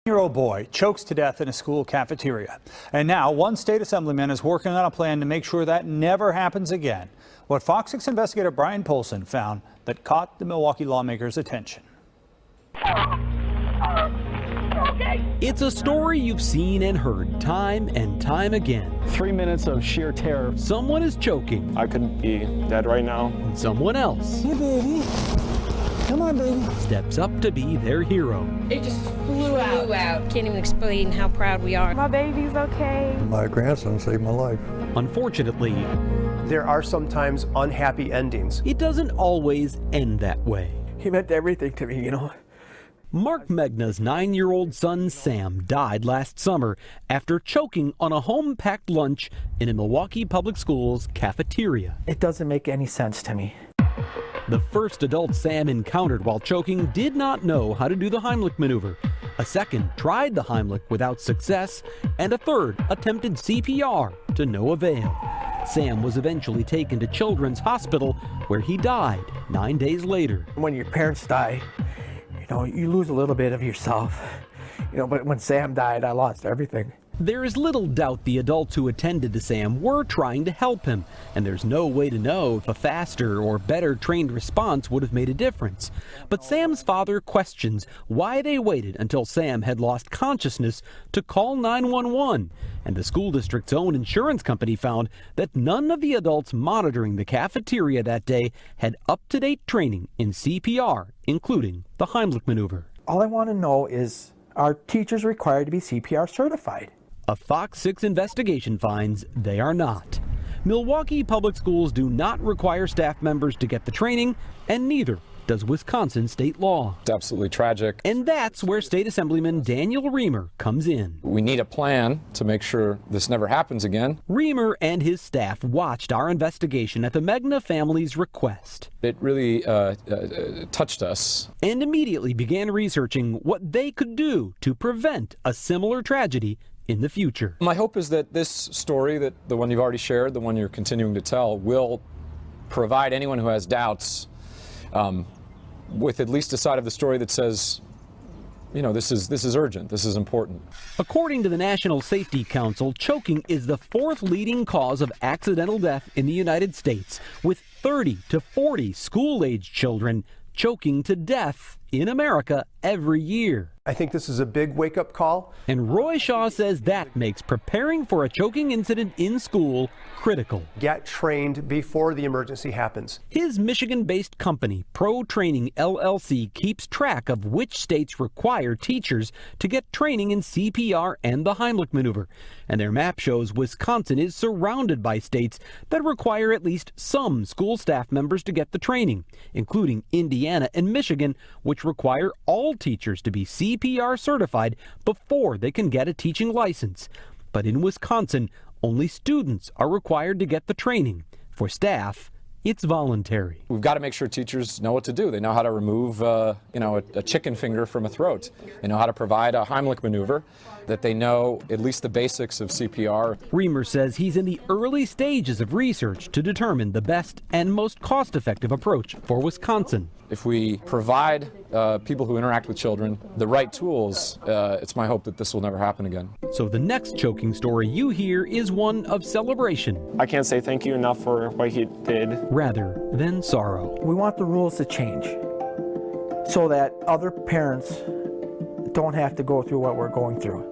Year-old boy chokes to death in a school cafeteria. And now one state assemblyman is working on a plan to make sure that never happens again. What Fox 6 investigator Brian Polson found that caught the Milwaukee lawmakers' attention. It's a story you've seen and heard time and time again. 3 minutes of sheer terror. Someone is choking. I could be dead right now. And someone else. Hey, baby. Come on, baby. Steps up to be their hero. It just flew out. Can't even explain how proud we are. My baby's okay. My grandson saved my life. Unfortunately, there are sometimes unhappy endings. It doesn't always end that way. He meant everything to me, you know. Mark Megna's 9-year-old son Sam died last summer after choking on a home-packed lunch in a Milwaukee Public Schools cafeteria. It doesn't make any sense to me. The first adult Sam encountered while choking did not know how to do the Heimlich maneuver. A second tried the Heimlich without success, and a third attempted CPR to no avail. Sam was eventually taken to Children's Hospital, where he died 9 days later. When your parents die, you know, you lose a little bit of yourself. You know, but when Sam died, I lost everything. There is little doubt the adults who attended to Sam were trying to help him, and there's no way to know if a faster or better trained response would have made a difference. But Sam's father questions why they waited until Sam had lost consciousness to call 911, and the school district's own insurance company found that none of the adults monitoring the cafeteria that day had up-to-date training in CPR, including the Heimlich maneuver. All I want to know is, are teachers required to be CPR certified? A Fox 6 investigation finds they are not. Milwaukee Public Schools do not require staff members to get the training, and neither does Wisconsin state law. It's absolutely tragic. And that's where State Assemblyman Daniel Reamer comes in. We need a plan to make sure this never happens again. Reamer and his staff watched our investigation at the Megna family's request. It really touched us. And immediately began researching what they could do to prevent a similar tragedy in the future. My hope is that this story, that the one you've already shared, the one you're continuing to tell, will provide anyone who has doubts with at least a side of the story that says, you know, this is urgent, this is important. According to the National Safety Council, choking is the 4th leading cause of accidental death in the United States, with 30 to 40 school-aged children choking to death in America every year. I think this is a big wake-up call. And Roy Shaw says that makes preparing for a choking incident in school critical. Get trained before the emergency happens. His Michigan-based company, Pro Training LLC, keeps track of which states require teachers to get training in CPR and the Heimlich maneuver. And their map shows Wisconsin is surrounded by states that require at least some school staff members to get the training, including Indiana and Michigan, which require all teachers to be CPR certified before they can get a teaching license. But in Wisconsin, only students are required to get the training. For staff, it's voluntary. We've got to make sure teachers know what to do. They know how to remove, a chicken finger from a throat. They know how to provide a Heimlich maneuver, that they know at least the basics of CPR. Reamer says he's in the early stages of research to determine the best and most cost-effective approach for Wisconsin. If we provide people who interact with children the right tools, it's my hope that this will never happen again. So the next choking story you hear is one of celebration. I can't say thank you enough for what he did. Rather than sorrow. We want the rules to change so that other parents don't have to go through what we're going through.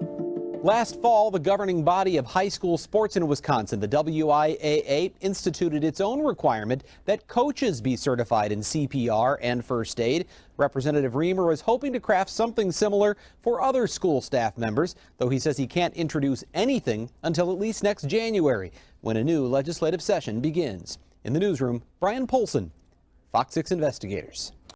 Last fall, the governing body of high school sports in Wisconsin, the WIAA, instituted its own requirement that coaches be certified in CPR and first aid. Representative Reamer is hoping to craft something similar for other school staff members, though he says he can't introduce anything until at least next January, when a new legislative session begins. In the newsroom, Brian Polson, Fox 6 Investigators.